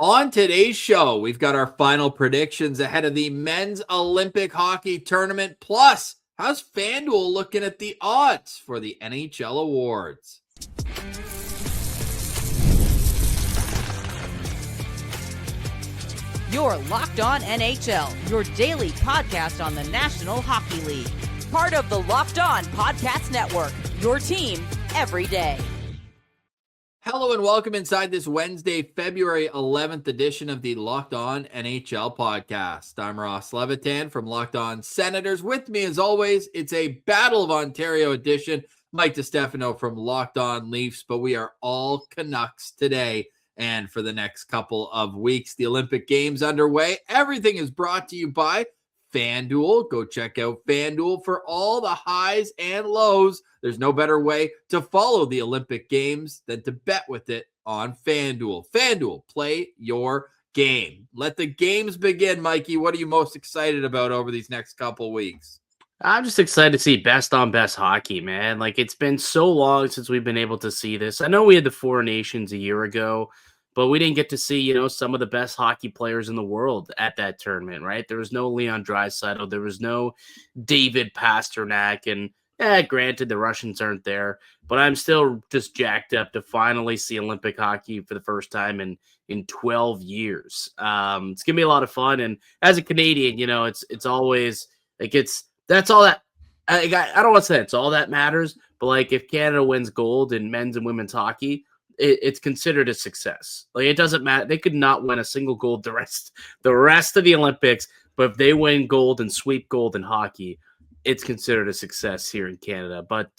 On today's show, we've got our final predictions ahead of the men's Olympic hockey tournament. Plus, how's FanDuel looking at the odds for the NHL awards? You're Locked On NHL, your daily podcast on the National Hockey League. Part of the Locked On Podcast Network, your team every day. Hello and welcome inside this Wednesday, February 11th edition of the Locked On NHL podcast. I'm Ross Levitan from Locked On Senators. With me, as always, it's a Battle of Ontario edition. Mike DiStefano from Locked On Leafs, but we are all Canucks today and for the next couple of weeks. The Olympic Games underway. Everything is brought to you by FanDuel. Go check out FanDuel for all the highs and lows. There's no better way to follow the Olympic Games than to bet with it on FanDuel. FanDuel, play your game. Let the games begin, Mikey. What are you most excited about over these next couple weeks? I'm just excited to see best on best hockey, man. Like, it's been so long since we've been able to see this. I know we had the Four Nations a year ago, but we didn't get to see, some of the best hockey players in the world at that tournament, right? There was no Leon Draisaitl. There was no David Pasternak. And granted, the Russians aren't there, but I'm still just jacked up to finally see Olympic hockey for the first time in 12 years. It's going to be a lot of fun. And as a Canadian, it's always like that's all that I don't want to say it's all that matters, but like if Canada wins gold in men's and women's hockey, it's considered a success. Like, it doesn't matter. They could not win a single gold the rest of the Olympics, but if they win gold and sweep gold in hockey, it's considered a success here in Canada. But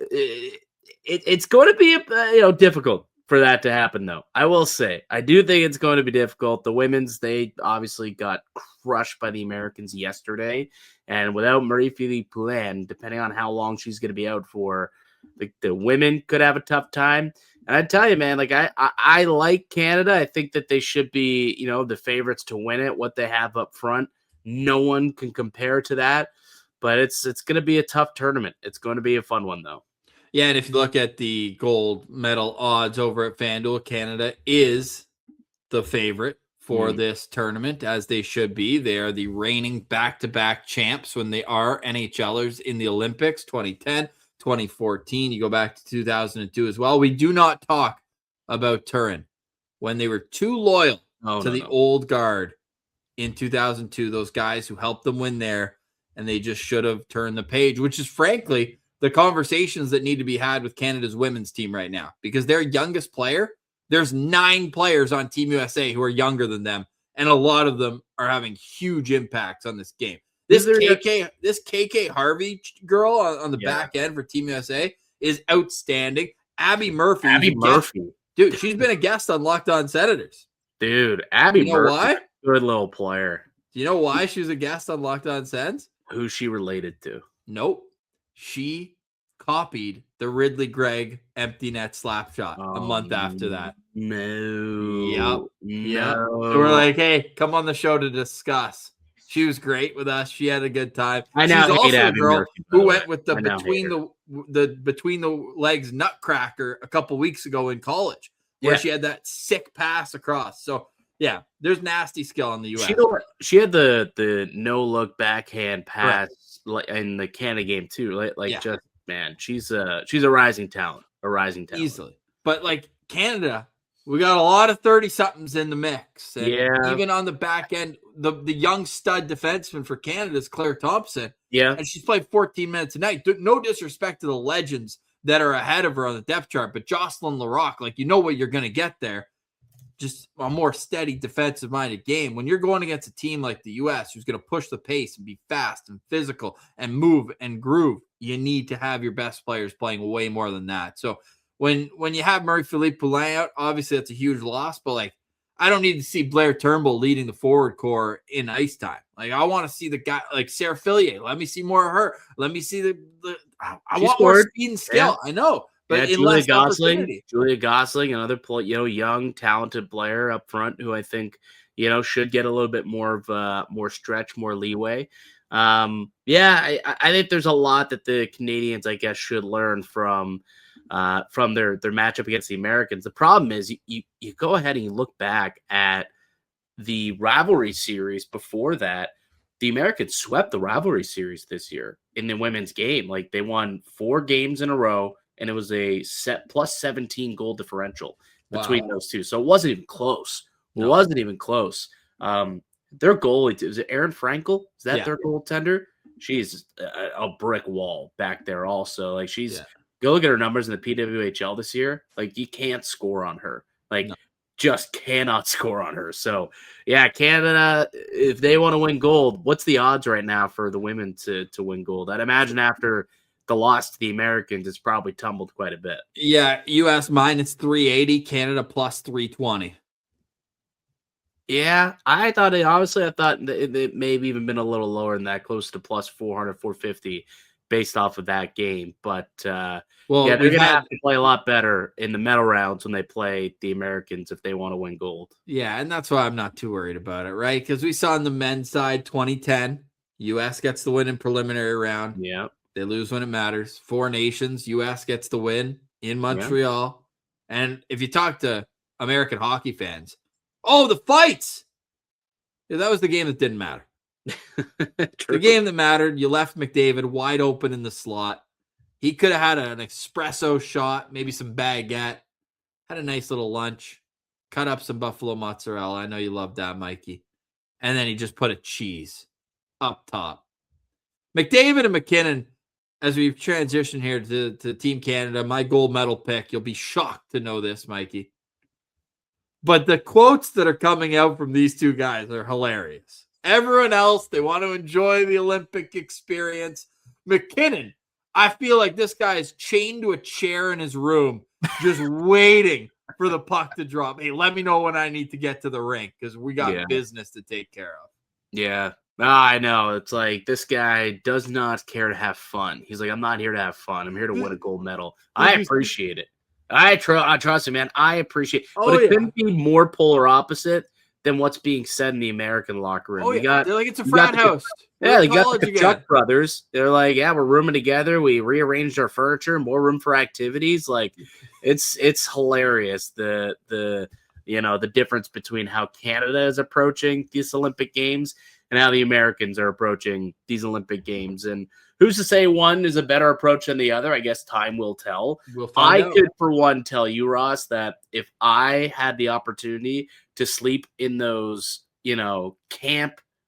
it's going to be difficult for that to happen, though. I will say, I do think it's going to be difficult. The women's, they obviously got crushed by the Americans yesterday. And without Marie-Philippe Poulin, depending on how long she's going to be out for, the women could have a tough time. And I tell you, man, like I like Canada. I think that they should be, the favorites to win it. What they have up front, no one can compare to that. But it's going to be a tough tournament. It's going to be a fun one, though. Yeah, and if you look at the gold medal odds over at FanDuel, Canada is the favorite for this tournament, as they should be. They are the reigning back-to-back champs when they are NHLers in the Olympics, 2010, 2014. You go back to 2002 as well. We do not talk about Turin when they were too loyal to the old guard in 2002, those guys who helped them win there, and they just should have turned the page, which is frankly the conversations that need to be had with Canada's women's team right now, because their youngest player, there's 9 players on Team USA who are younger than them, and a lot of them are having huge impacts on this game. This KK Harvey girl on the back end for Team USA is outstanding. Abby Murphy. Dude, she's been a guest on Locked On Senators. Dude, Abby Murphy. Why? Good little player. Do you know why she was a guest on Locked On Sens? Who's she related to? Nope. She copied the Ridley Gregg empty net slap shot a month after that. No. Yep. So we're like, hey, come on the show to discuss. She was great with us. She had a good time. I now She's also a girl Murphy, who went with the between the legs nutcracker a couple weeks ago in college, where she had that sick pass across. So yeah, there's nasty skill in the U.S. She had the no look backhand pass in the Canada game too. Just man, she's a rising talent. Easily. But like Canada, we got a lot of 30-somethings in the mix. And even on the back end, the young stud defenseman for Canada is Claire Thompson. Yeah. And she's played 14 minutes a night. No disrespect to the legends that are ahead of her on the depth chart, but Jocelyn Larocque, like, you know what you're going to get there. Just a more steady defensive-minded game. When you're going against a team like the U.S. who's going to push the pace and be fast and physical and move and groove, you need to have your best players playing way more than that. So when you have Marie-Philippe Poulin out, obviously that's a huge loss, but like, I don't need to see Blair Turnbull leading the forward core in ice time. Like, I want to see the guy like Sarah Fillier. Let me see more of her. Let me see I want more speed and skill. Yeah. I know. But Julia Gosling, another young, talented player up front who I think should get a little bit more of more stretch, more leeway. I think there's a lot that the Canadians, I guess, should learn from from their matchup against the Americans. The problem is you go ahead and you look back at the rivalry series before that. The Americans swept the rivalry series this year in the women's game. Like, they won 4 games in a row, and it was a set plus 17 goal differential between those two. So it wasn't even close. No. It wasn't even close. Their goalie, is it Aaron Frankel? Is that their goaltender? She's a brick wall back there also. Like, go look at her numbers in the PWHL this year. Like, you can't score on her. Like, just cannot score on her. So, yeah, Canada, if they want to win gold, what's the odds right now for the women to win gold? I'd imagine after the loss to the Americans, it's probably tumbled quite a bit. Yeah, US minus 380, Canada plus 320. Yeah, I thought it maybe even been a little lower than that, close to plus 400, 450 based off of that game. But they're going to have to play a lot better in the medal rounds when they play the Americans if they want to win gold. Yeah, and that's why I'm not too worried about it, right? Because we saw on the men's side, 2010, U.S. gets the win in preliminary round. Yeah. They lose when it matters. 4 nations, U.S. gets the win in Montreal. Yeah. And if you talk to American hockey fans, the fights! Yeah, that was the game that didn't matter. The game that mattered, you left McDavid wide open in the slot. He could have had an espresso shot, maybe some baguette, had a nice little lunch, cut up some buffalo mozzarella. I know you love that, Mikey. And then he just put a cheese up top. McDavid and McKinnon, as we've transitioned here to Team Canada, my gold medal pick, you'll be shocked to know this, Mikey. But the quotes that are coming out from these two guys are hilarious. Everyone else, they want to enjoy the Olympic experience. McKinnon, I feel like this guy is chained to a chair in his room, just waiting for the puck to drop. Hey, let me know when I need to get to the rink because we got business to take care of. Yeah. I know. It's like this guy does not care to have fun. He's like, I'm not here to have fun. I'm here to win a gold medal. I appreciate it. I trust him, man. I appreciate it. But it couldn't be more polar opposite than what's being said in the American locker room. They're like, it's a frat house. They got the Chuck brothers. They're like, yeah, we're rooming together. We rearranged our furniture, more room for activities. Like, it's hilarious. The difference between how Canada is approaching these Olympic Games and how the Americans are approaching these Olympic Games. And who's to say one is a better approach than the other? I guess time will tell. I could, for one, tell you, Ross, that if I had the opportunity to sleep in those,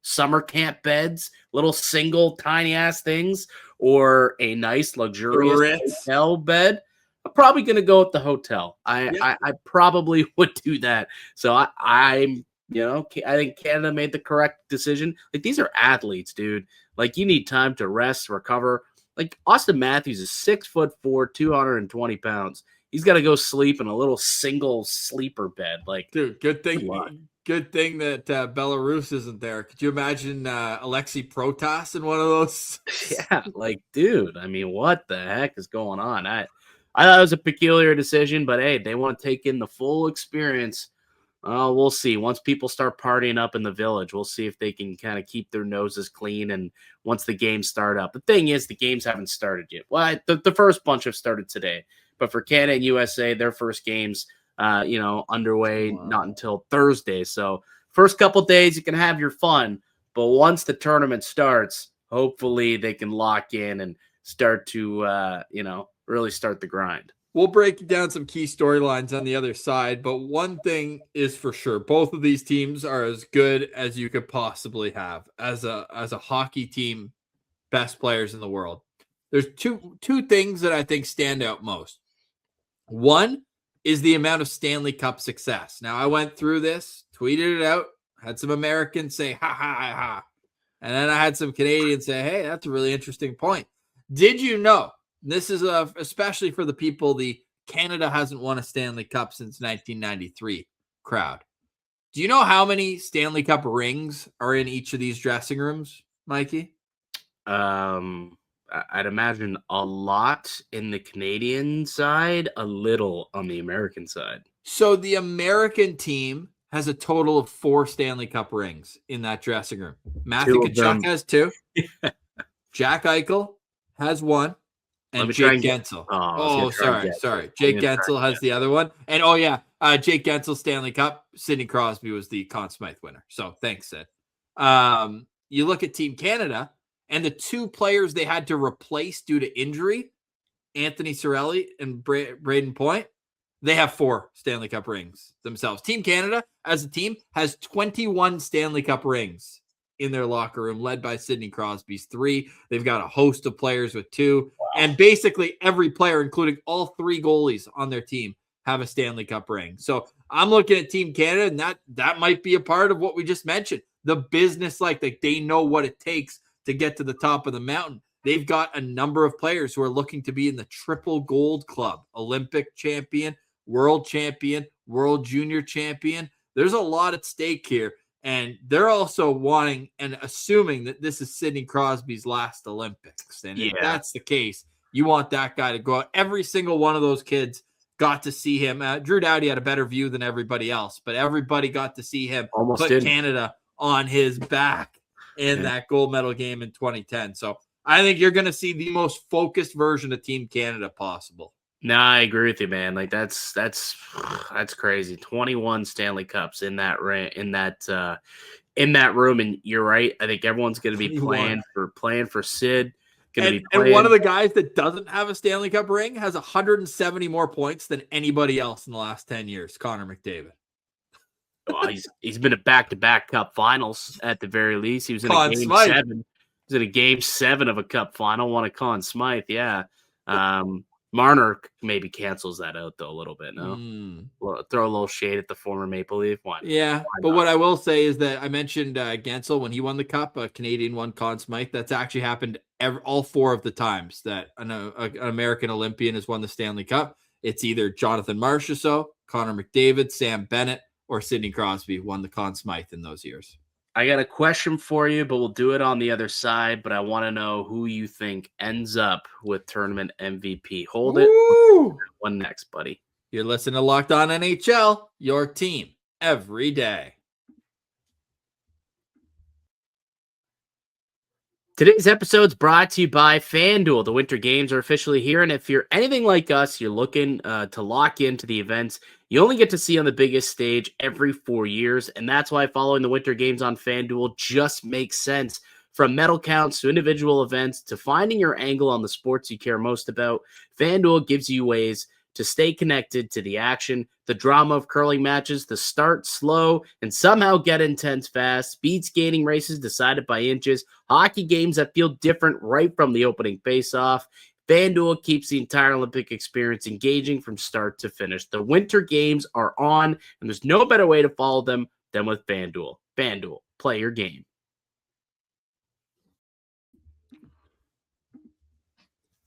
summer camp beds, little single tiny ass things, or a nice luxurious hotel bed, I'm probably going to go with the hotel. I probably would do that. So I think Canada made the correct decision. Like, these are athletes, dude. Like, you need time to rest, recover. Like, Austin Matthews is 6'4", 220 pounds. He's got to go sleep in a little single sleeper bed. Like, dude, good thing that Belarus isn't there. Could you imagine Alexei Protas in one of those? Yeah, like, dude, I mean, what the heck is going on? I thought it was a peculiar decision, but hey, they want to take in the full experience. We'll see. Once people start partying up in the village, we'll see if they can kind of keep their noses clean. And once the games start up, the thing is, the games haven't started yet. Well, the first bunch have started today, but for Canada and USA, their first games, underway not until Thursday. So first couple days, you can have your fun, but once the tournament starts, hopefully they can lock in and start to, really start the grind. We'll break down some key storylines on the other side, but one thing is for sure. Both of these teams are as good as you could possibly have as a hockey team, best players in the world. There's two things that I think stand out most. One is the amount of Stanley Cup success. Now, I went through this, tweeted it out, had some Americans say, ha, ha, ha. And then I had some Canadians say, hey, that's a really interesting point. Did you know? This is especially for the people, the Canada hasn't won a Stanley Cup since 1993 crowd. Do you know how many Stanley Cup rings are in each of these dressing rooms, Mikey? I'd imagine a lot in the Canadian side, a little on the American side. So the American team has a total of 4 Stanley Cup rings in that dressing room. Matthew Tkachuk has 2. Jack Eichel has 1. And try Jake and get. Gensel. Oh, I was gonna Oh, try and guess sorry. it. Jake Gensel has the other one. And Jake Gensel Stanley Cup. Sidney Crosby was the Conn Smythe winner. So thanks, Sid. You look at Team Canada and the two players they had to replace due to injury, Anthony Cirelli and Braden Point, they have 4 Stanley Cup rings themselves. Team Canada, as a team, has 21 Stanley Cup rings in their locker room, led by Sidney Crosby's 3. They've got a host of players with 2. Wow. And basically every player, including all 3 goalies on their team, have a Stanley Cup ring. So I'm looking at Team Canada, and that might be a part of what we just mentioned. The business, like they know what it takes to get to the top of the mountain. They've got a number of players who are looking to be in the triple gold club, Olympic champion, world champion, world junior champion. There's a lot at stake here. And they're also wanting and assuming that this is Sidney Crosby's last Olympics. And if that's the case, you want that guy to go out. Every single one of those kids got to see him. Drew Doughty had a better view than everybody else, but everybody got to see him Canada on his back in that gold medal game in 2010. So I think you're going to see the most focused version of Team Canada possible. No, I agree with you, man. Like that's crazy. 21 Stanley Cups in that room, and you're right. I think everyone's going to be playing for Sid. And one of the guys that doesn't have a Stanley Cup ring has 170 more points than anybody else in the last 10 years. Connor McDavid. Oh, he's been a back-to-back Cup Finals at the very least. He was in a Game 7. He was in a Game 7 of a Cup Final. Won a Conn Smythe. Yeah. Marner maybe cancels that out, though, a little bit, no? Throw a little shade at the former Maple Leaf. Why but what I will say is that I mentioned Gensel when he won the Cup, a Canadian won Conn Smythe. That's actually happened all 4 of the times that an American Olympian has won the Stanley Cup. It's either Jonathan Marchessault, Connor McDavid, Sam Bennett, or Sidney Crosby won the Conn Smythe in those years. I got a question for you, but we'll do it on the other side. But I want to know who you think ends up with tournament MVP. Hold it. One next, buddy. You're listening to Locked On NHL, your team every day. Today's episode is brought to you by FanDuel. The winter games are officially here, and if you're anything like us, you're looking to lock into the events you only get to see on the biggest stage every 4 years, and that's why following the winter games on FanDuel just makes sense. From medal counts to individual events to finding your angle on the sports you care most about, FanDuel gives you ways to stay connected to the action, the drama of curling matches, the start slow and somehow get intense fast, speed skating races decided by inches, hockey games that feel different right from the opening face-off. FanDuel keeps the entire Olympic experience engaging from start to finish. The winter games are on, and there's no better way to follow them than with FanDuel. FanDuel, play your game.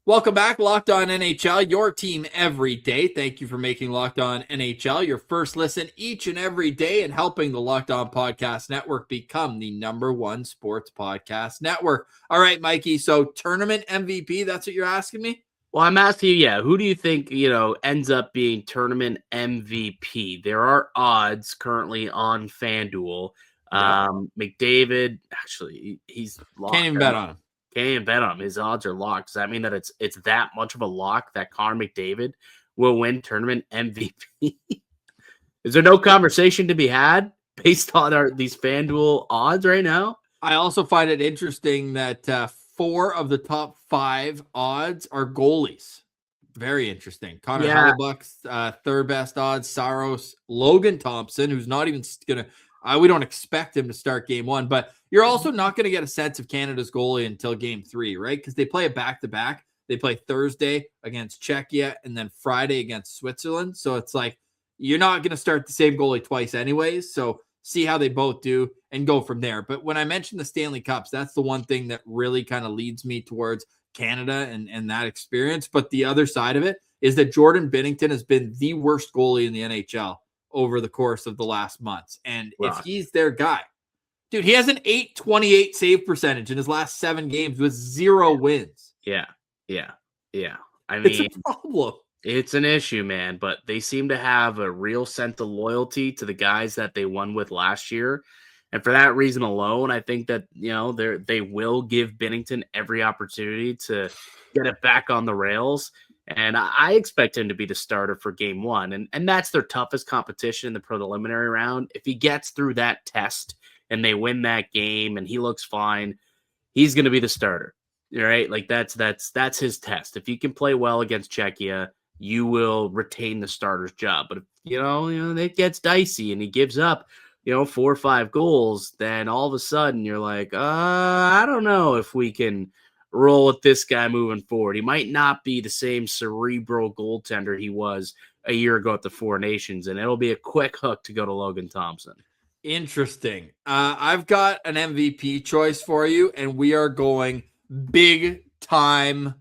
Welcome back, Locked On NHL, your team every day. Thank you for making Locked On NHL your first listen each and every day and helping the Locked On Podcast Network become the #1 sports podcast network. All right, Mikey, so tournament MVP, that's what you're asking me? Well, I'm asking you, who do you think, ends up being tournament MVP? There are odds currently on FanDuel. McDavid, actually, he's locked. Can't even bet on him. Can't even bet on him. His odds are locked. Does that mean that it's that much of a lock that Connor McDavid will win tournament MVP? Is there no conversation to be had based on these FanDuel odds right now? I also find it interesting that 4 of the top 5 odds are goalies. Very interesting. Connor Hellebuyck's third best odds, Saros, Logan Thompson, who's not even going to we don't expect him to start game 1, but you're also not going to get a sense of Canada's goalie until game 3, right? Because they play a back-to-back. They play Thursday against Czechia and then Friday against Switzerland. So it's like you're not going to start the same goalie twice anyways. So see how they both do and go from there. But when I mentioned the Stanley Cups, that's the one thing that really kind of leads me towards Canada and that experience. But the other side of it is that Jordan Binnington has been the worst goalie in the NHL over the course of the last months. And if he's their guy, dude, he has an .828 save percentage in his last 7 games with 0 wins. Yeah. I mean, it's a problem. It's an issue, man, but they seem to have a real sense of loyalty to the guys that they won with last year. And for that reason alone, I think that, they will give Binnington every opportunity to get it back on the rails. And I expect him to be the starter for game one. And that's their toughest competition in the preliminary round. If he gets through that test and they win that game and he looks fine, he's going to be the starter. Right? Like that's his test. If you can play well against Czechia, you will retain the starter's job. But if, it gets dicey and he gives up, 4 or 5 goals, then all of a sudden you're like, I don't know if we can roll with this guy moving forward. He might not be the same cerebral goaltender he was a year ago at the Four Nations, and it'll be a quick hook to go to Logan Thompson. Interesting. I've got an MVP choice for you, and we are going big time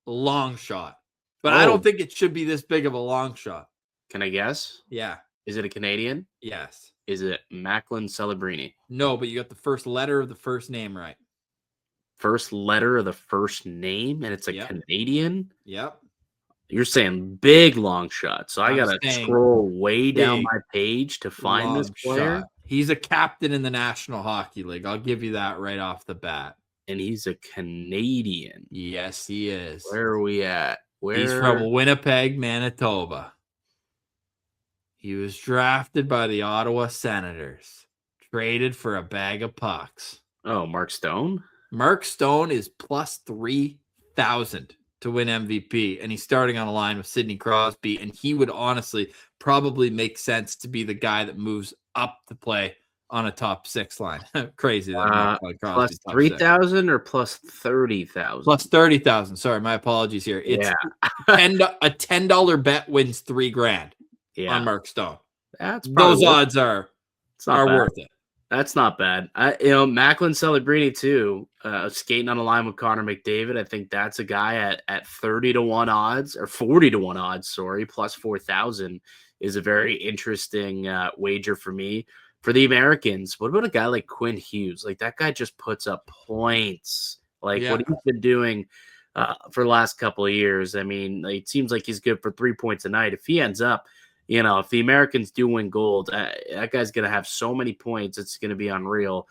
long shot. But I don't think it should be this big of a long shot. Can I guess? Yeah. Is it a Canadian? Yes. Is it Macklin Celebrini? No, but you got the first letter of the first name right. First letter of the first name, and it's a Canadian? Yep. You're saying big long shot. So I got to scroll way down my page to find this player. Shot. He's a captain in the National Hockey League. I'll give you that right off the bat. And he's a Canadian. Yes, he is. Where are we at? He's from Winnipeg, Manitoba. He was drafted by the Ottawa Senators, traded for a bag of pucks. Oh, Mark Stone? Mark Stone is plus 3,000 to win MVP, and he's starting on a line with Sidney Crosby, and he would honestly probably make sense to be the guy that moves up to play on a top 6 line. Crazy. Plus 3,000 or plus 30,000? Plus 30,000. Sorry, my apologies here. It's a $10 bet wins $3,000 on Mark Stone. Those odds are worth it. That's not bad. Macklin Celebrini too, skating on a line with Connor McDavid. I think that's a guy at 30-1 odds or 40-1 odds. Sorry, plus 4,000 is a very interesting wager for me. For the Americans, what about a guy like Quinn Hughes? Like that guy just puts up points. What he's been doing for the last couple of years. I mean, it seems like he's good for 3 points a night. If he ends up, if the Americans do win gold, that guy's going to have so many points. It's going to be unreal.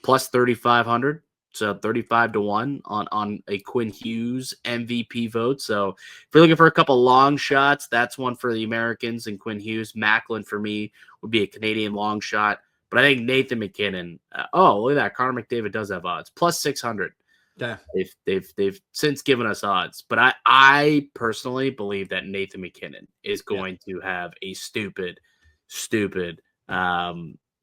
Plus 3,500. So 35-1 on a Quinn Hughes MVP vote. So if you're looking for a couple long shots, that's one for the Americans and Quinn Hughes. Macklin for me would be a Canadian long shot. But I think Nathan McKinnon. Look at that. Connor McDavid does have odds. Plus 600. Yeah. They've since given us odds. But I personally believe that Nathan McKinnon is going to have a stupid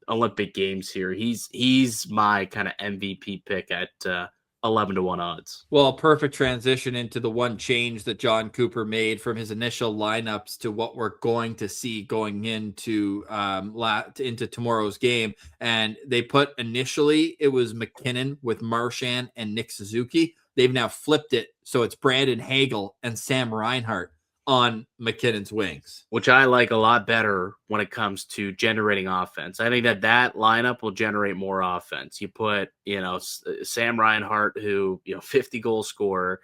Olympic Games here. He's my kind of MVP pick at 11-1 odds. Well, perfect transition into the one change that John Cooper made from his initial lineups to what we're going to see going into tomorrow's game. And they put initially it was McKinnon with Marchand and Nick Suzuki. They've now flipped it so it's Brandon Hagel and Sam Reinhart on McKinnon's wings, which I like a lot better when it comes to generating offense. I think that lineup will generate more offense. You put, Sam Reinhart, who, 50 goal scorer,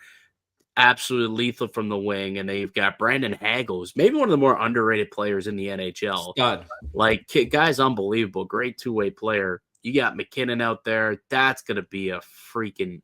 absolutely lethal from the wing. And then you've got Brandon Hagel, who's maybe one of the more underrated players in the NHL. Stud. Guy's unbelievable. Great two-way player. You got McKinnon out there. That's going to be a freaking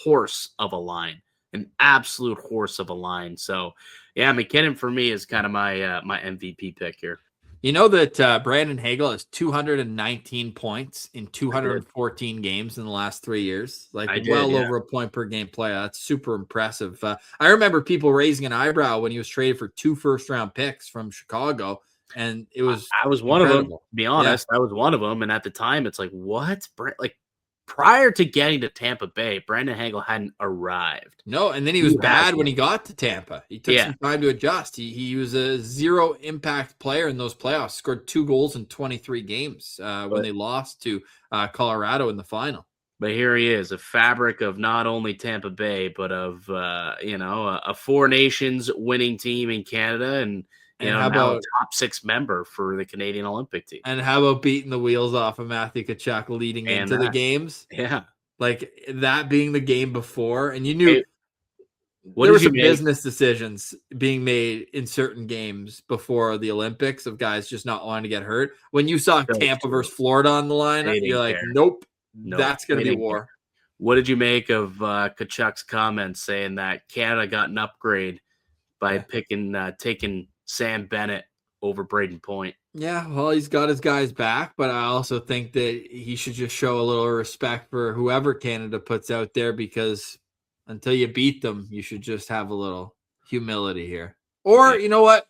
horse of a line. An absolute horse of a line. So, yeah, McKinnon for me is kind of my my MVP pick here. You know that Brandon Hagel has 219 points in 214 games in the last 3 years. Over a point per game play. That's super impressive. I remember people raising an eyebrow when he was traded for 2 first-round picks from Chicago, and it was I was one of them. To be honest, I was one of them, and at the time, it's like, what? Prior to getting to Tampa Bay, Brandon Hagel hadn't arrived. No, and then he was bad when he got to Tampa. He took some time to adjust. He was a zero impact player in those playoffs. Scored 2 goals in 23 games when they lost to Colorado in the final. But here he is, a fabric of not only Tampa Bay, but of a Four Nations winning team in Canada, and how about a top 6 member for the Canadian Olympic team. And how about beating the wheels off of Matthew Tkachuk leading into the games? Yeah. Like that being the game before. And you knew There were some business decisions being made in certain games before the Olympics of guys just not wanting to get hurt. When you saw Tampa versus Florida on the line, you're like, nope, that's going to be war. Care. What did you make of Kachuk's comments saying that Canada got an upgrade by taking Sam Bennett over Braden Point? Yeah, well, he's got his guys back, but I also think that he should just show a little respect for whoever Canada puts out there, because until you beat them, you should just have a little humility here. Or, you know what?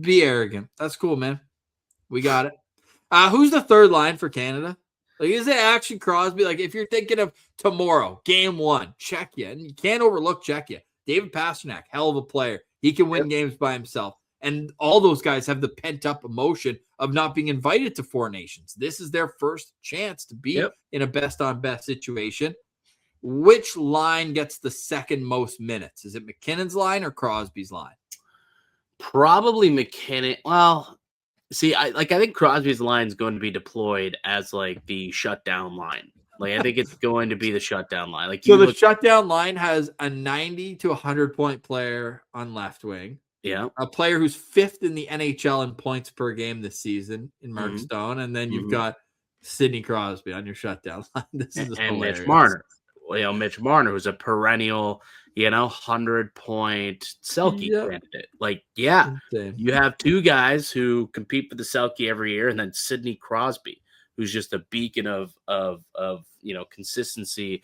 Be arrogant. That's cool, man. We got it. Who's the third line for Canada? Like, is it actually Crosby? Like, if you're thinking of tomorrow, game 1, Czechia, and you can't overlook Czechia. David Pastrnak, hell of a player. He can win games by himself. And all those guys have the pent-up emotion of not being invited to Four Nations. This is their first chance to be in a best-on-best situation. Which line gets the second most minutes? Is it McKinnon's line or Crosby's line? Probably McKinnon. Well, see, I think Crosby's line is going to be deployed as like the shutdown line. Like, I think it's going to be the shutdown line. Like, so the shutdown line has a 90 to 100-point player on left wing. Yeah. A player who's 5th in the NHL in points per game this season in Mark Stone. And then you've got Sidney Crosby on your shutdown line. This is hilarious. Mitch Marner. Mitch Marner, who's a perennial, 100-point Selke candidate. Like, insane. You have two guys who compete for the Selke every year, and then Sidney Crosby, who's just a beacon of consistency,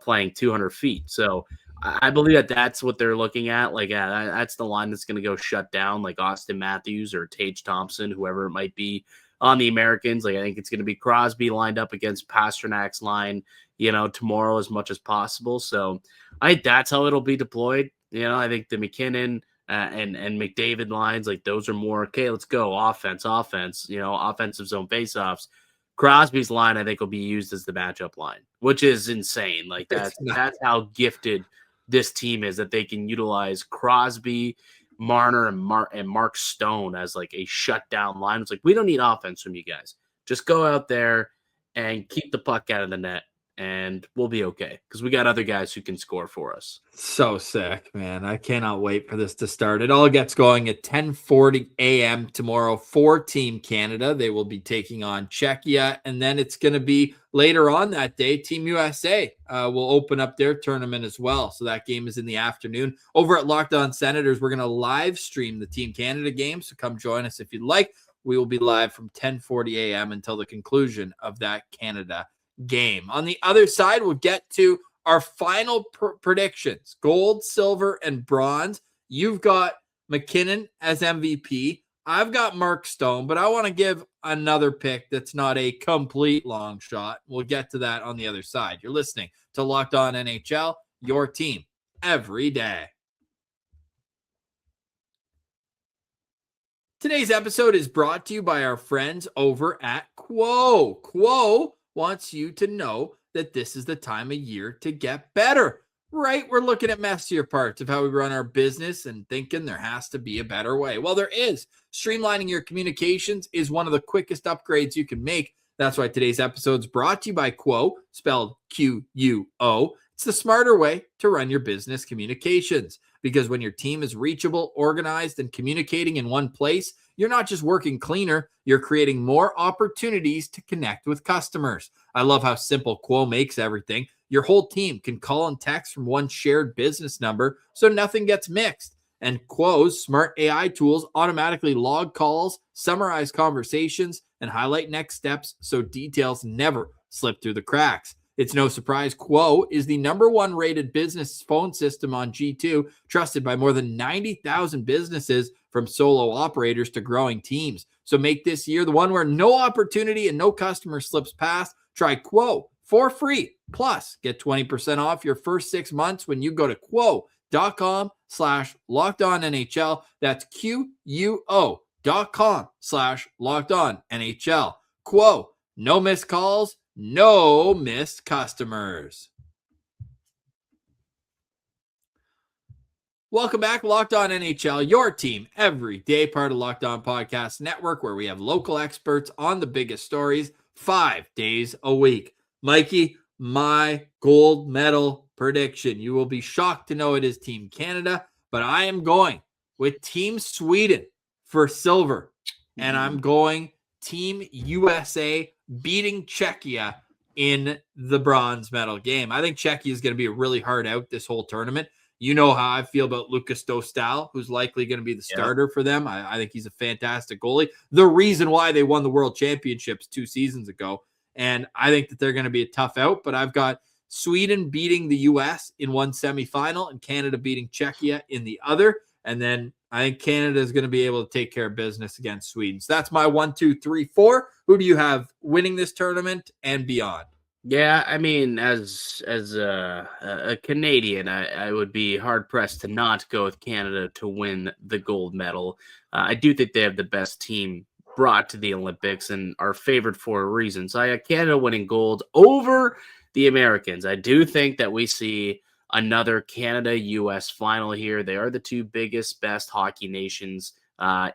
playing 200 feet. So I believe that's what they're looking at. Like, that's the line that's going to go shut down, like Austin Matthews or Tage Thompson, whoever it might be on the Americans. Like, I think it's going to be Crosby lined up against Pasternak's line, tomorrow as much as possible. So I think that's how it'll be deployed. I think the McKinnon and McDavid lines, like, those are more, okay, let's go offense, offensive zone faceoffs. Crosby's line, I think, will be used as the matchup line, which is insane. Like, that's how gifted this team is, that they can utilize Crosby, Marner, and Mark Stone as like a shutdown line. It's like, we don't need offense from you guys. Just go out there and keep the puck out of the net, and we'll be okay, because we got other guys who can score for us. So sick, man. I cannot wait for this to start. It all gets going at 10:40 a.m. tomorrow for Team Canada. They will be taking on Czechia, and then it's going to be later on that day, Team USA will open up their tournament as well. So that game is in the afternoon. Over at Locked On Senators, we're going to live stream the Team Canada game, so come join us if you'd like. We will be live from 10:40 a.m. until the conclusion of that Canada game. On the other side, we'll get to our final predictions: gold, silver, and bronze. You've got McKinnon as MVP. I've got Mark Stone, but I want to give another pick that's not a complete long shot. We'll get to that on the other side. You're listening to Locked On NHL, your team every day. Today's episode is brought to you by our friends over at Quo. Quo wants you to know that this is the time of year to get better, right? We're looking at messier parts of how we run our business and thinking there has to be a better way. Well, there is. Streamlining your communications is one of the quickest upgrades you can make. That's why today's episode is brought to you by Quo, spelled Q-U-O. It's the smarter way to run your business communications, because when your team is reachable, organized, and communicating in one place, you're not just working cleaner, you're creating more opportunities to connect with customers. I love how simple Quo makes everything. Your whole team can call and text from one shared business number, so nothing gets mixed. And Quo's smart AI tools automatically log calls, summarize conversations, and highlight next steps so details never slip through the cracks. It's no surprise Quo is the #1 rated business phone system on G2, trusted by more than 90,000 businesses, from solo operators to growing teams. So make this year the one where no opportunity and no customer slips past. Try Quo for free. Plus, get 20% off your first 6 months when you go to quo.com/lockedonnhl. That's QUO.com/lockedonnhl. Quo, no missed calls, no missed customers. Welcome back, Locked On NHL, your team every day, part of Locked On Podcast Network, where we have local experts on the biggest stories 5 days a week. Mikey, my gold medal prediction. You will be shocked to know it is Team Canada, but I am going with Team Sweden for silver. And I'm going Team USA beating Czechia in the bronze medal game. I think Czechia is going to be really hard out this whole tournament. You know how I feel about Lucas Dostal, who's likely going to be the starter for them. I think he's a fantastic goalie. The reason why they won the World Championships 2 seasons ago. And I think that they're going to be a tough out, but I've got Sweden beating the U.S. in one semifinal and Canada beating Czechia in the other. And then I think Canada is going to be able to take care of business against Sweden. So that's my 1, 2, 3, 4. Who do you have winning this tournament and beyond? Yeah, I mean, as a Canadian, I would be hard pressed to not go with Canada to win the gold medal. I do think they have the best team brought to the Olympics and are favored for a reason. So I have Canada winning gold over the Americans. I do think that we see another Canada-U.S. final here. They are the 2 biggest, best hockey nations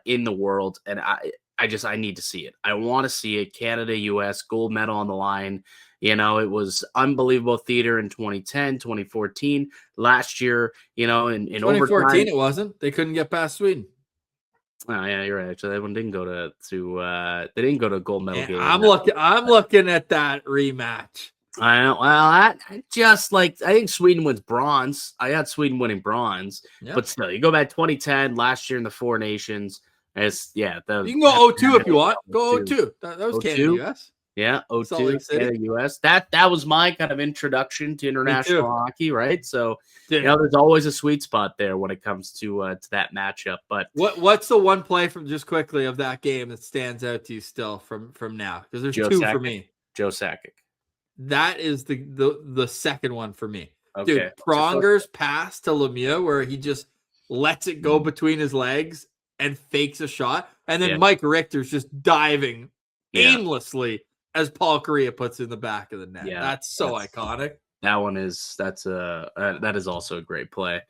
in the world, and I need to see it. I want to see it. Canada-U.S. gold medal on the line. You know, it was unbelievable theater in 2010, 2014. Last year, you know, in 2014, overtime, it wasn't. They couldn't get past Sweden. Oh yeah, you're right. Actually, that one didn't go to they didn't go to gold medal game. I'm looking at that rematch. I know. Well, I think Sweden wins bronze. I got Sweden winning bronze, but still, you go back 2010, last year in the 4 nations. You can go 0-2 if you want. Go 0-2. That was Canada-US. Yeah, 0-2 Canada-US. That was my kind of introduction to international hockey, right? So you know, there's always a sweet spot there when it comes to that matchup. But what's the one play from just quickly of that game that stands out to you still from now? Because there's 2 for me. Joe Sakic. That is the second one for me. Okay. Dude, Pronger's pass to Lemieux where he just lets it go between his legs and fakes a shot. And then Mike Richter's just diving aimlessly as Paul Kariya puts it in the back of the net. Yeah, that's iconic. That is also a great play.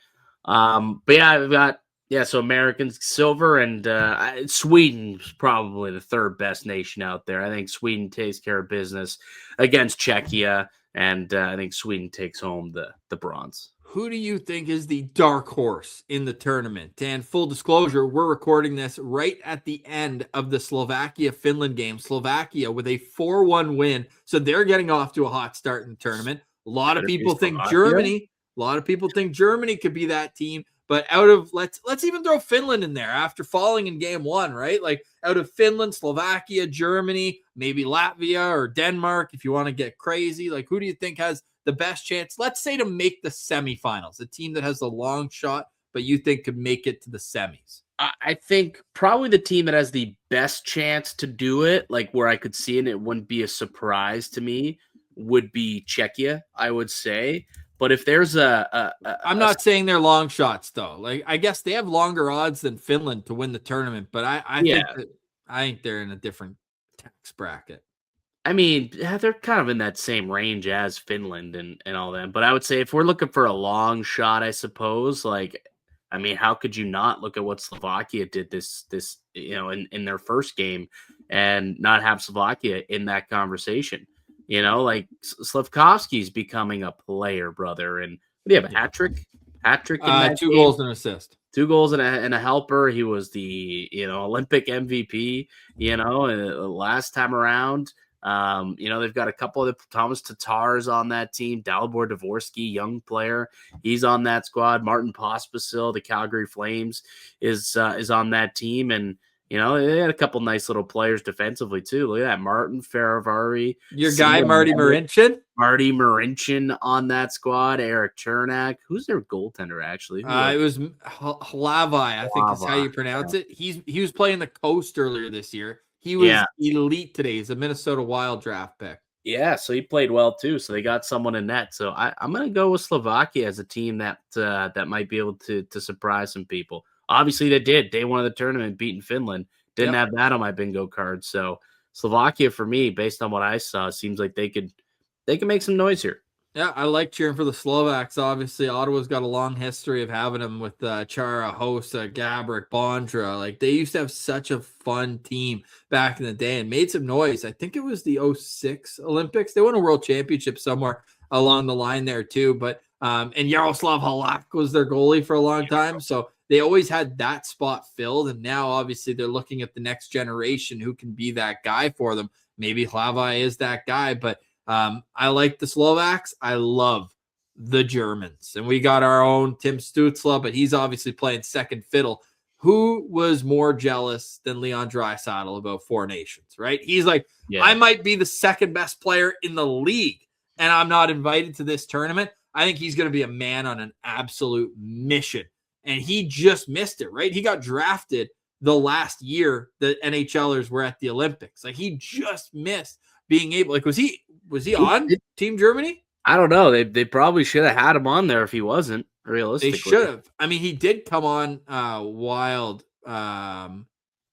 But yeah, I've got so Americans silver, and Sweden's probably the 3rd best nation out there. I think Sweden takes care of business against Czechia, and I think Sweden takes home the bronze. Who do you think is the dark horse in the tournament? And full disclosure, we're recording this right at the end of the Slovakia-Finland game. Slovakia with a 4-1 win, so they're getting off to a hot start in the tournament. A lot of people think Germany could be that team. But out of let's even throw Finland in there after falling in game 1, right? Like out of Finland, Slovakia, Germany, maybe Latvia or Denmark, if you want to get crazy. Like who do you think has the best chance, let's say, to make the semifinals? The team that has the long shot, but you think could make it to the semis? I think probably the team that has the best chance to do it, like where I could see it and it wouldn't be a surprise to me, would be Czechia, I would say. But if there's I'm not saying they're long shots though. Like I guess they have longer odds than Finland to win the tournament, but I think they're in a different tax bracket. I mean, they're kind of in that same range as Finland and all that. But I would say if we're looking for a long shot, I suppose, like, I mean, how could you not look at what Slovakia did this in their first game and not have Slovakia in that conversation? You know, like Slavkovsky's becoming a player, brother. And what do you have, a hat trick? In that 2 goals and an assist. 2 goals and a helper. He was the, Olympic MVP, last time around. They've got a couple of Thomas Tatar's on that team. Dalibor Dvorsky, young player. He's on that squad. Martin Pospisil, the Calgary Flames, is on that team. And, they had a couple nice little players defensively, too. Look at that. Martin Feravari. Your guy, Marty Marincin? Marty Marincin on that squad. Eric Chernak. Who's their goaltender, actually? It was Hlavai, I think is how you pronounce it. He was playing the Coast earlier this year. He was elite today. He's a Minnesota Wild draft pick. Yeah, so he played well, too. So they got someone in net. So I'm going to go with Slovakia as a team that might be able to surprise some people. Obviously, they did. Day 1 of the tournament, beating Finland. Didn't have that on my bingo card. So Slovakia, for me, based on what I saw, seems like they could make some noise here. Yeah, I like cheering for the Slovaks. Obviously, Ottawa's got a long history of having them with Chara, Hossa, Gabrick, Bondra. Like, they used to have such a fun team back in the day and made some noise. I think it was the 2006 Olympics. They won a world championship somewhere along the line there, too. But And Yaroslav Halak was their goalie for a long time. So they always had that spot filled. And now obviously they're looking at the next generation who can be that guy for them. Maybe Hlavai is that guy, but I like the Slovaks. I love the Germans. And we got our own Tim Stützle, but he's obviously playing second fiddle. Who was more jealous than Leon Draisaitl about Four Nations, right? He's like, I might be the second best player in the league, and I'm not invited to this tournament. I think he's going to be a man on an absolute mission. And he just missed it, right? He got drafted the last year the NHLers were at the Olympics. Like, he just missed being able, like, was he on Team Germany? I don't know. They probably should have had him on there if he wasn't, realistically. They should have. I mean, he did come on Wild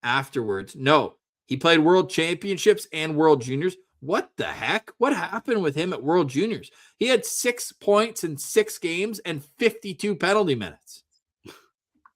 afterwards. No, he played World Championships and World Juniors. What the heck? What happened with him at World Juniors? He had 6 points in 6 games and 52 penalty minutes.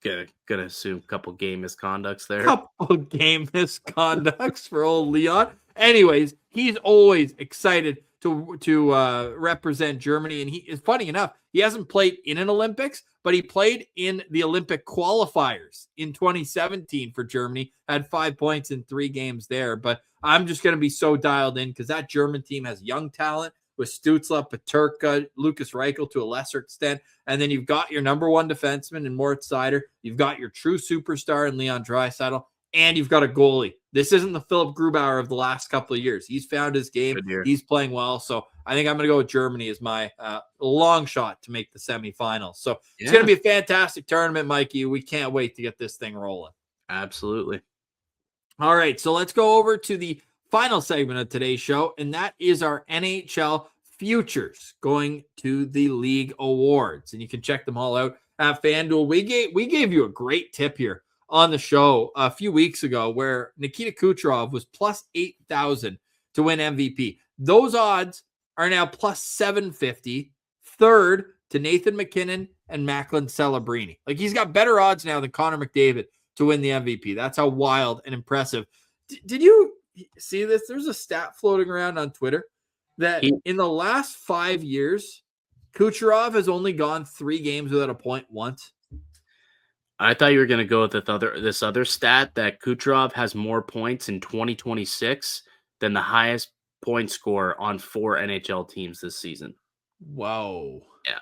Gonna assume a couple game misconducts there. Couple game misconducts for old Leon. Anyways, he's always excited to represent Germany. And he is, funny enough, he hasn't played in an Olympics, but he played in the Olympic qualifiers in 2017 for Germany, had 5 points in 3 games there. But I'm just going to be so dialed in because that German team has young talent with Stützle, Peterka, Lucas Reichel to a lesser extent. And then you've got your number one defenseman in Moritz Seider. You've got your true superstar in Leon Draisaitl, and you've got a goalie. This isn't the Philip Grubauer of the last couple of years. He's found his game. He's playing well. So I think I'm going to go with Germany as my long shot to make the semifinals. So it's going to be a fantastic tournament, Mikey. We can't wait to get this thing rolling. Absolutely. All right, so let's go over to the final segment of today's show, and that is our NHL futures going to the league awards. And you can check them all out at FanDuel. We gave you a great tip here on the show a few weeks ago where Nikita Kucherov was plus 8,000 to win MVP. Those odds are now plus 750, third to Nathan MacKinnon and Macklin Celebrini. Like, he's got better odds now than Connor McDavid to win the MVP. That's how wild and impressive. Did you see this? There's a stat floating around on Twitter that in the last 5 years, Kucherov has only gone 3 games without a point once. I thought you were going to go with this other stat that Kucherov has more points in 2026 than the highest point scorer on 4 NHL teams this season. Whoa. Yeah.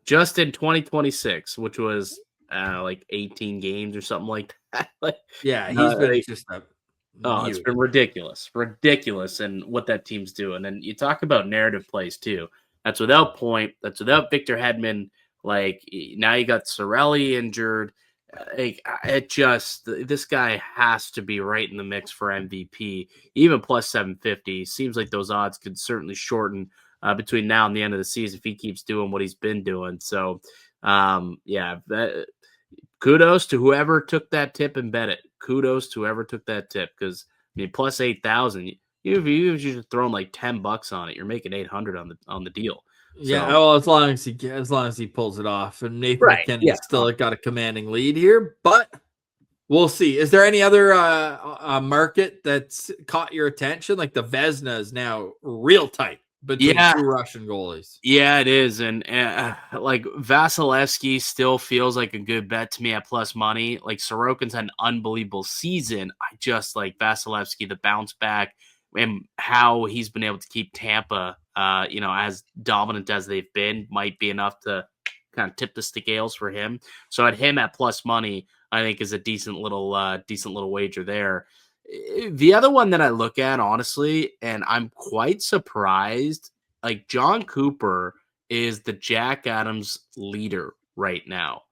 Just in 2026, which was like 18 games or something like that. Yeah, he's been just it's been ridiculous, and what that team's doing. And you talk about narrative plays too. That's without Point. That's without Victor Hedman. Like, now you got Cirelli injured. This guy has to be right in the mix for MVP. Even plus 750 seems like those odds could certainly shorten between now and the end of the season if he keeps doing what he's been doing. So, kudos to whoever took that tip and bet it. Kudos to whoever took that tip, because I mean, plus 8,000. You've just thrown like $10 on it. You're making 800 on the deal. Yeah, well, as long as he pulls it off, and Nathan McKinnon's still got a commanding lead here, but we'll see. Is there any other market that's caught your attention? Like the Vezina is now real tight between 2 Russian goalies. Yeah, it is, and like Vasilevsky still feels like a good bet to me at plus money. Like Sorokin's had an unbelievable season. I just like Vasilevsky, the bounce back, and how he's been able to keep Tampa, as dominant as they've been, might be enough to kind of tip the scales for him. So at him at plus money, I think is a decent little wager there. The other one that I look at, honestly, and I'm quite surprised, like John Cooper is the Jack Adams leader right now.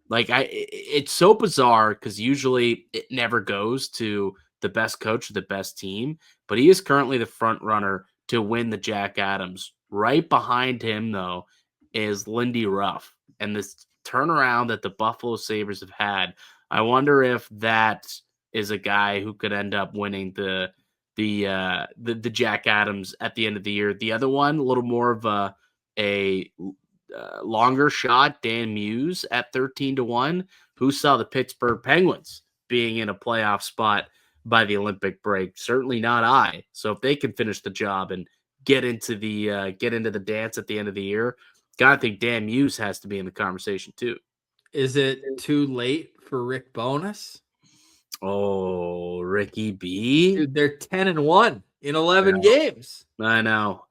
Like it's so bizarre because usually it never goes to the best coach or the best team, but he is currently the front runner to win the Jack Adams. Right behind him, though, is Lindy Ruff. And this turnaround that the Buffalo Sabres have had, I wonder if that is a guy who could end up winning the Jack Adams at the end of the year. The other one, a little more of a longer shot, Dan Muse at 13-1, who saw the Pittsburgh Penguins being in a playoff spot by the Olympic break. Certainly not I. So if they can finish the job and get into the dance at the end of the year, Gotta think Dan Muse has to be in the conversation too. Is it too late for Rick Bonus? Oh, Ricky B. Dude, they're 10-1 in 11 games. I know.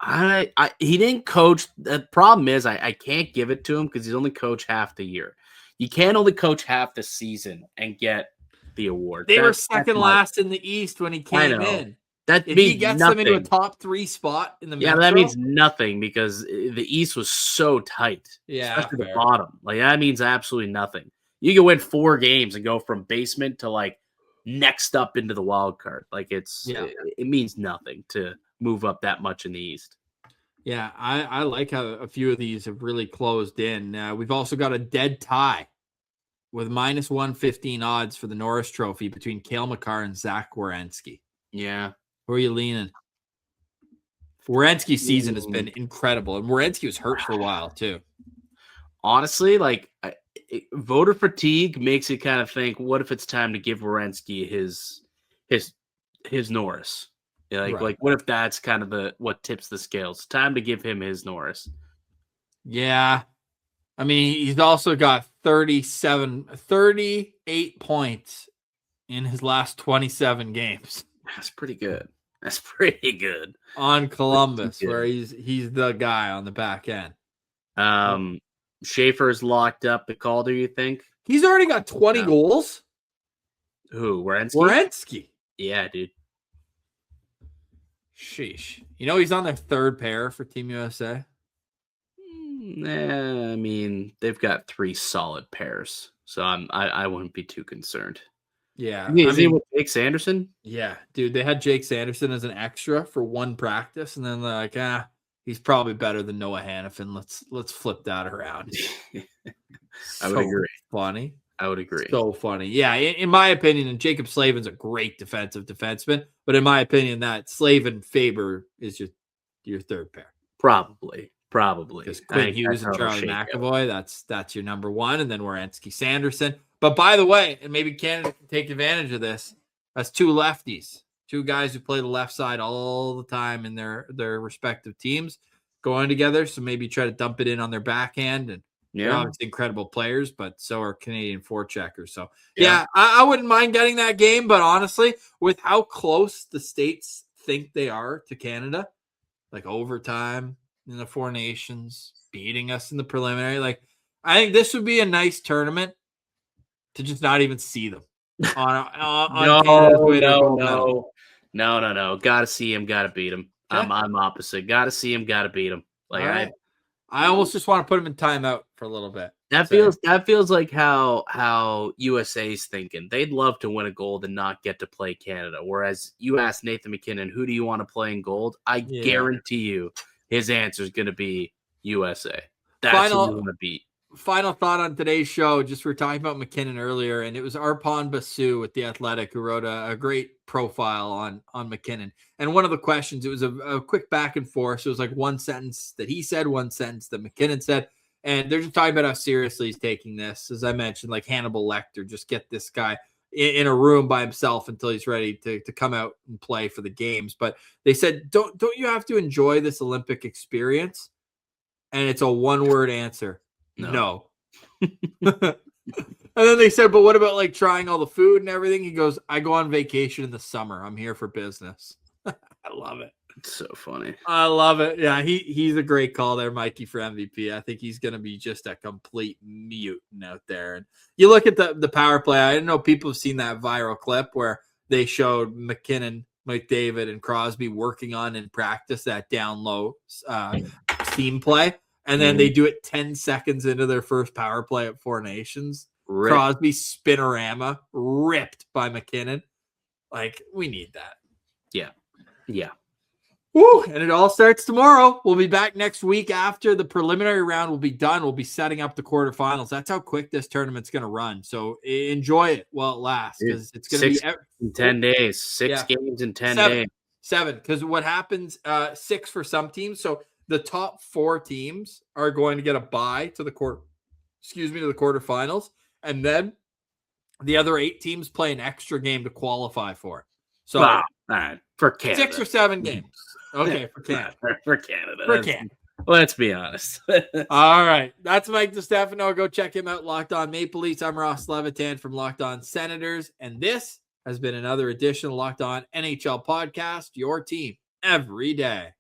He didn't coach. The problem is I can't give it to him because he's only coached half the year. You can't only coach half the season and get the award. They were second last in the East when he came in. That if means he gets nothing. them into a top 3 spot in the Metro, that means nothing because the East was so tight. Yeah, especially the bottom. Like that means absolutely nothing. You can win 4 games and go from basement to like next up into the wild card. Like it means nothing to move up that much in the East. Yeah, I like how a few of these have really closed in. We've also got a dead tie with minus 115 odds for the Norris Trophy between Cale Makar and Zach Werenski. Yeah. Where are you leaning? Werenski's season has been incredible, and Werenski was hurt for a while too. Honestly, like voter fatigue makes you kind of think, what if it's time to give Werenski his Norris? Like what if that's kind of what tips the scales? Time to give him his Norris. Yeah. I mean, he's also got 38 points in his last 27 games. That's pretty good. That's pretty good. On Columbus, where he's the guy on the back end. Schaefer's locked up at Calder, you think? He's already got 20 goals. Who? Werenski? Yeah, dude. Sheesh. You know he's on their 3rd pair for Team USA? I mean, they've got 3 solid pairs, so I wouldn't be too concerned. Yeah. Is he with Jake Sanderson? Yeah, dude. They had Jake Sanderson as an extra for 1 practice, and then they're like, he's probably better than Noah Hannafin. Let's flip that around. I would agree. Funny. I would agree. So funny. Yeah, in my opinion, and Jacob Slavin's a great defensive defenseman, but in my opinion, that Slavin Faber is just your 3rd pair. Probably. Because Quinn Hughes and Charlie McAvoy, that's your number 1, and then Werenski Sanderson. But by the way, and maybe Canada can take advantage of this, that's 2 lefties, 2 guys who play the left side all the time in their respective teams going together. So maybe try to dump it in on their backhand. And they're obviously incredible players, but so are Canadian forecheckers. So I wouldn't mind getting that game. But honestly, with how close the States think they are to Canada, like overtime in the 4 Nations, beating us in the preliminary, like I think this would be a nice tournament to just not even see them. No. Gotta see him, gotta beat him. Okay. I'm opposite. Gotta see him, gotta beat him. Like I almost just want to put him in timeout for a little bit. That feels like how USA's thinking. They'd love to win a gold and not get to play Canada. Whereas you ask Nathan McKinnon, who do you want to play in gold? I guarantee you his answer is going to be USA. That's who you want to beat. Final thought on today's show. Just we were talking about McKinnon earlier, and it was Arpon Basu with The Athletic who wrote a great profile on McKinnon. And one of the questions, it was a quick back and forth. So it was like one sentence that he said, one sentence that McKinnon said. And they're just talking about how seriously he's taking this. As I mentioned, like Hannibal Lecter, just get this guy in a room by himself until he's ready to come out and play for the games. But they said, don't you have to enjoy this Olympic experience? And it's a 1-word answer. No. And then they said, but what about like trying all the food and everything? He goes, I go on vacation in the summer. I'm here for business. I love it. It's so funny. I love it. Yeah, he's a great call there, Mikey, for MVP. I think he's going to be just a complete mutant out there. And you look at the power play. I didn't know people have seen that viral clip where they showed McKinnon, McDavid, and Crosby working on in practice that down low steam play. And then they do it 10 seconds into their first power play at 4 Nations. Crosby spinorama ripped by McKinnon. Like, we need that. Yeah. Woo, and it all starts tomorrow. We'll be back next week after the preliminary round will be done. We'll be setting up the quarterfinals. That's how quick this tournament's going to run. So enjoy it while it lasts, because it's going to be in 10 days. 6 games in 10 days. 7, because what happens, 6 for some teams. So the top 4 teams are going to get a bye to the quarterfinals, and then the other 8 teams play an extra game to qualify for it. So all right, for Canada, 6 or 7 games. Okay, for Canada. For Canada. For Canada. Let's be honest. All right. That's Mike DiStefano. Go check him out. Locked On Maple Leafs. I'm Ross Levitan from Locked On Senators. And this has been another edition of Locked On NHL Podcast, your team every day.